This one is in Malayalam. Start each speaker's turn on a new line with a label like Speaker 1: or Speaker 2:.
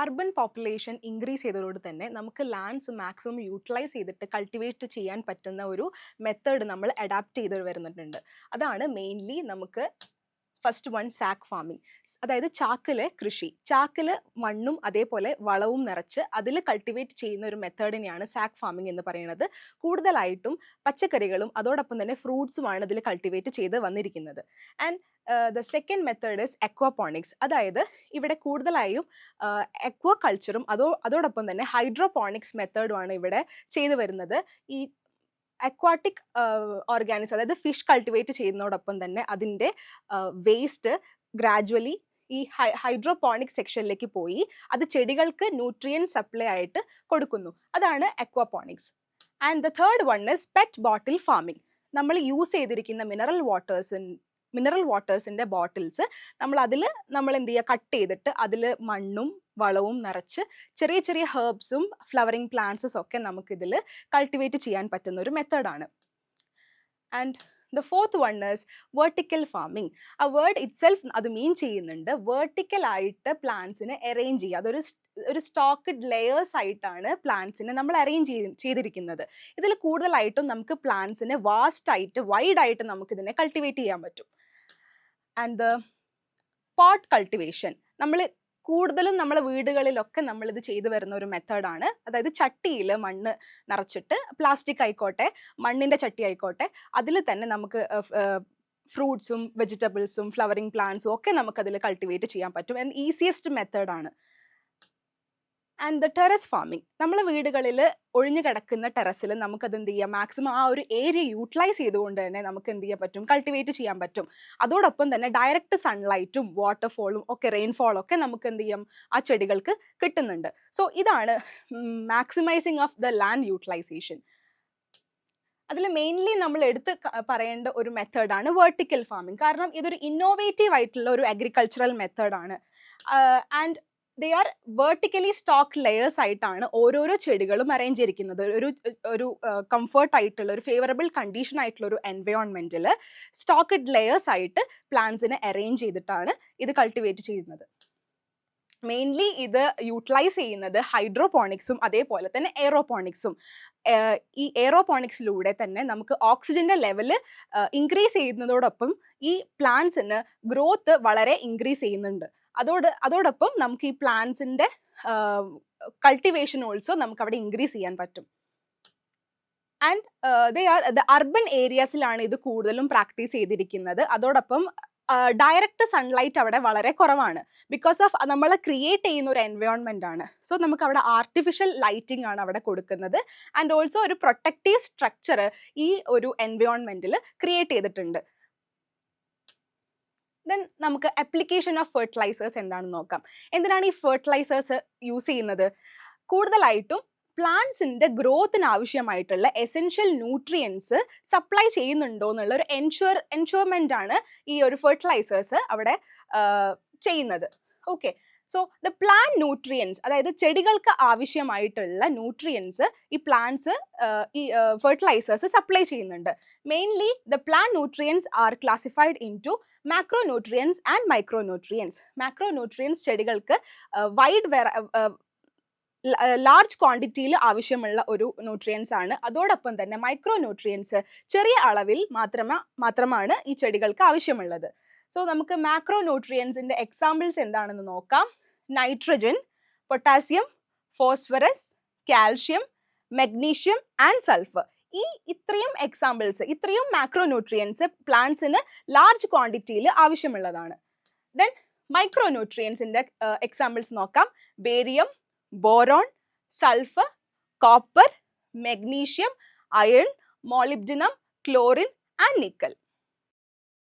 Speaker 1: അർബൻ പോപ്പുലേഷൻ ഇൻക്രീസ് ചെയ്തതോട് തന്നെ നമുക്ക് ലാൻഡ്സ് മാക്സിമം യൂട്ടിലൈസ് ചെയ്തിട്ട് കൾട്ടിവേറ്റ് ചെയ്യാൻ പറ്റുന്ന ഒരു മെത്തേഡ് നമ്മൾ അഡാപ്റ്റ് ചെയ്ത് വരുന്നുണ്ട്. അതാണ് മെയിൻലി നമുക്ക് ഫസ്റ്റ് വൺ സാക്ക് ഫാമിംഗ്. അതായത് ചാക്കിലെ കൃഷി, ചാക്കിൽ മണ്ണും അതേപോലെ വളവും നിറച്ച് അതിൽ കൾട്ടിവേറ്റ് ചെയ്യുന്ന ഒരു മെത്തേഡിനെയാണ് സാക്ക് ഫാമിംഗ് എന്ന് പറയുന്നത്. കൂടുതലായിട്ടും പച്ചക്കറികളും അതോടൊപ്പം തന്നെ ഫ്രൂട്ട്സുമാണ് ഇതിൽ കൾട്ടിവേറ്റ് ചെയ്ത് വന്നിരിക്കുന്നത്. And the second method is aquaponics. അതായത് ഇവിടെ കൂടുതലായും അക്വാ കൾച്ചറും അതോടൊപ്പം തന്നെ ഹൈഡ്രോപോണിക്സ് മെത്തേഡുമാണ് ഇവിടെ ചെയ്തു വരുന്നത്. ഈ അക്വാട്ടിക് ഓർഗാനിക്സ്, അതായത് ഫിഷ് കൾട്ടിവേറ്റ് ചെയ്യുന്നതോടൊപ്പം തന്നെ അതിൻ്റെ വേസ്റ്റ് ഗ്രാജുവലി ഈ ഹൈഡ്രോപോണിക് സെക്ഷനിലേക്ക് പോയി അത് ചെടികൾക്ക് ന്യൂട്രിയൻ സപ്ലൈ ആയിട്ട് കൊടുക്കുന്നു. അതാണ് aquaponics. And the third one is pet bottle farming. നമ്മൾ യൂസ് ചെയ്തിരിക്കുന്ന മിനറൽ വാട്ടേഴ്സിൻ്റെ ബോട്ടിൽസ് നമ്മൾ എന്ത് ചെയ്യുക, കട്ട് ചെയ്തിട്ട് അതിൽ മണ്ണും വളവും നിറച്ച് ചെറിയ ചെറിയ ഹെർബ്സും ഫ്ലവറിങ് പ്ലാന്റ്സും ഒക്കെ നമുക്കിതിൽ കൾട്ടിവേറ്റ് ചെയ്യാൻ പറ്റുന്ന ഒരു മെത്തേഡാണ്. And the fourth one is vertical farming. ആ വേർഡ് ഇറ്റ്സെൽഫ് അത് മീൻ ചെയ്യുന്നുണ്ട് വെർട്ടിക്കലായിട്ട് പ്ലാന്റ്സിനെ അറേഞ്ച് ചെയ്യുക. ഒരു സ്റ്റോക്ക്ഡ് ലെയേഴ്സ് ആയിട്ടാണ് പ്ലാന്റ്സിനെ നമ്മൾ അറേഞ്ച് ചെയ്തിരിക്കുന്നത്. ഇതിൽ കൂടുതലായിട്ടും നമുക്ക് പ്ലാന്റ്സിനെ വൈഡായിട്ട് നമുക്കിതിനെ കൾട്ടിവേറ്റ് ചെയ്യാൻ പറ്റും. ആൻഡ് ദ പോട്ട് കൾട്ടിവേഷൻ, കൂടുതലും നമ്മളെ വീടുകളിലൊക്കെ നമ്മളിത് ചെയ്തു വരുന്ന ഒരു മെത്തേഡാണ്. അതായത് ചട്ടിയിൽ മണ്ണ് നിറച്ചിട്ട്, പ്ലാസ്റ്റിക് ആയിക്കോട്ടെ മണ്ണിൻ്റെ ചട്ടി ആയിക്കോട്ടെ, അതിൽ തന്നെ നമുക്ക് ഫ്രൂട്ട്സും വെജിറ്റബിൾസും ഫ്ലവറിങ് പ്ലാന്റ്സും ഒക്കെ നമുക്കതിൽ കൾട്ടിവേറ്റ് ചെയ്യാൻ പറ്റും. ആൻഡ് ഈസിയസ്റ്റ് മെത്തേഡാണ്. ആൻഡ് ദ ടെറസ് ഫാമിംഗ്, നമ്മളെ വീടുകളിൽ ഒഴിഞ്ഞു കിടക്കുന്ന ടെറസിൽ നമുക്കത് എന്ത് ചെയ്യാം, മാക്സിമം ആ ഒരു ഏരിയ യൂട്ടിലൈസ് ചെയ്തുകൊണ്ട് തന്നെ നമുക്ക് എന്ത് ചെയ്യാൻ പറ്റും, കൾട്ടിവേറ്റ് ചെയ്യാൻ പറ്റും. അതോടൊപ്പം തന്നെ ഡയറക്റ്റ് സൺലൈറ്റും വാട്ടർഫോളും ഒക്കെ റെയിൻഫോളും ഒക്കെ നമുക്ക് എന്ത് ചെയ്യാം, ആ ചെടികൾക്ക് കിട്ടുന്നുണ്ട്. സോ ഇതാണ് maximising of the land utilisation. അതിൽ മെയിൻലി നമ്മൾ എടുത്ത് പറയേണ്ട ഒരു മെത്തേഡാണ് വെർട്ടിക്കൽ ഫാമിംഗ്. കാരണം ഇതൊരു ഇന്നോവേറ്റീവ് ആയിട്ടുള്ള ഒരു അഗ്രികൾച്ചറൽ മെത്തേഡാണ്. And they are vertically stock layers ആയിട്ടാണ് ഓരോരോ ചെടികളും അറേഞ്ച് ചെയ്തിരിക്കുന്നത്. ഒരു കംഫർട്ട് ആയിട്ടുള്ള ഒരു ഫേവറബിൾ കണ്ടീഷൻ ആയിട്ടുള്ള ഒരു എൻവയോൺമെന്റിൽ സ്റ്റോക്ക്ഡ് ലെയേഴ്സ് ആയിട്ട് പ്ലാന്റ്സിനെ അറേഞ്ച് ചെയ്തിട്ടാണ് ഇത് കൾട്ടിവേറ്റ് ചെയ്യുന്നത്. മെയിൻലി ഇത് യൂട്ടിലൈസ് ചെയ്യുന്നത് ഹൈഡ്രോപോണിക്സും അതേപോലെ തന്നെ എയറോപോണിക്സും. ഈ എയറോപോണിക്സിലൂടെ തന്നെ നമുക്ക് ഓക്സിജൻ്റെ ലെവല് ഇൻക്രീസ് ചെയ്യുന്നതോടൊപ്പം ഈ പ്ലാന്റ്സിന് ഗ്രോത്ത് വളരെ ഇൻക്രീസ് ചെയ്യുന്നുണ്ട്. അതോടൊപ്പം നമുക്ക് ഈ പ്ലാന്റ്സിൻ്റെ കൾട്ടിവേഷൻ ഓൾസോ നമുക്ക് അവിടെ ഇൻക്രീസ് ചെയ്യാൻ പറ്റും. ആൻഡ് ദ അർബൻ ഏരിയാസിലാണ് ഇത് കൂടുതലും പ്രാക്ടീസ് ചെയ്തിരിക്കുന്നത്. അതോടൊപ്പം ഡയറക്റ്റ് സൺലൈറ്റ് അവിടെ വളരെ കുറവാണ്. ബിക്കോസ് ഓഫ് നമ്മൾ ക്രിയേറ്റ് ചെയ്യുന്ന ഒരു എൻവയോൺമെൻ്റ് ആണ്. സോ നമുക്ക് അവിടെ ആർട്ടിഫിഷ്യൽ ലൈറ്റിംഗ് ആണ് അവിടെ കൊടുക്കുന്നത്. ആൻഡ് ഓൾസോ ഒരു പ്രൊട്ടക്റ്റീവ് സ്ട്രക്ചർ ഈ ഒരു എൻവയോൺമെൻറ്റിൽ ക്രിയേറ്റ് ചെയ്തിട്ടുണ്ട്. ദെൻ നമുക്ക് അപ്ലിക്കേഷൻ ഓഫ് ഫെർട്ടിലൈസേഴ്സ് എന്താണെന്ന് നോക്കാം. എന്തിനാണ് ഈ ഫെർട്ടിലൈസേഴ്സ് യൂസ് ചെയ്യുന്നത്? കൂടുതലായിട്ടും പ്ലാന്റ്സിൻ്റെ ഗ്രോത്തിന് ആവശ്യമായിട്ടുള്ള എസെൻഷ്യൽ ന്യൂട്രിയൻസ് സപ്ലൈ ചെയ്യുന്നുണ്ടോ എന്നുള്ള ഒരു എൻഷുർമെൻ്റ് ആണ് ഈ ഒരു ഫെർട്ടിലൈസേഴ്സ് അവിടെ ചെയ്യുന്നത്. Okay, so the plant nutrients, അതായത് ചെടികൾക്ക് ആവശ്യമായിട്ടുള്ള ന്യൂട്രിയൻസ് ഈ പ്ലാന്റ്സ് ഈ ഫെർട്ടിലൈസേഴ്സ് സപ്ലൈ ചെയ്യുന്നുണ്ട്. Mainly the plant nutrients are classified into macronutrients and micronutrients. Macronutrients ചെടികൾക്ക് ലാർജ് ക്വാണ്ടിറ്റിയിൽ ആവശ്യമുള്ള ഒരു ന്യൂട്രിയൻസ് ആണ്. അതോടൊപ്പം തന്നെ മൈക്രോന്യൂട്രിയൻസ് ചെറിയ അളവിൽ മാത്രമാണ് ഈ ചെടികൾക്ക് ആവശ്യമുള്ളത്. സോ നമുക്ക് മാക്രോന്യൂട്രിയൻസിൻ്റെ എക്സാമ്പിൾസ് എന്താണെന്ന് നോക്കാം. Nitrogen, potassium, phosphorus, calcium, magnesium and sulphur. ഇത്രയും എക്സാമ്പിൾസ്, ഇത്രയും മാക്രോന്യൂട്രിയൻസ് പ്ലാന്റ്സിന് ലാർജ് ക്വാണ്ടിറ്റിയിൽ ആവശ്യമുള്ളതാണ്. ദെൻ മൈക്രോന്യൂട്രിയൻസിൻ്റെ എക്സാമ്പിൾസ് നോക്കാം. Barium, boron, sulphur, copper, magnesium, iron, molybdenum, chlorine and nickel.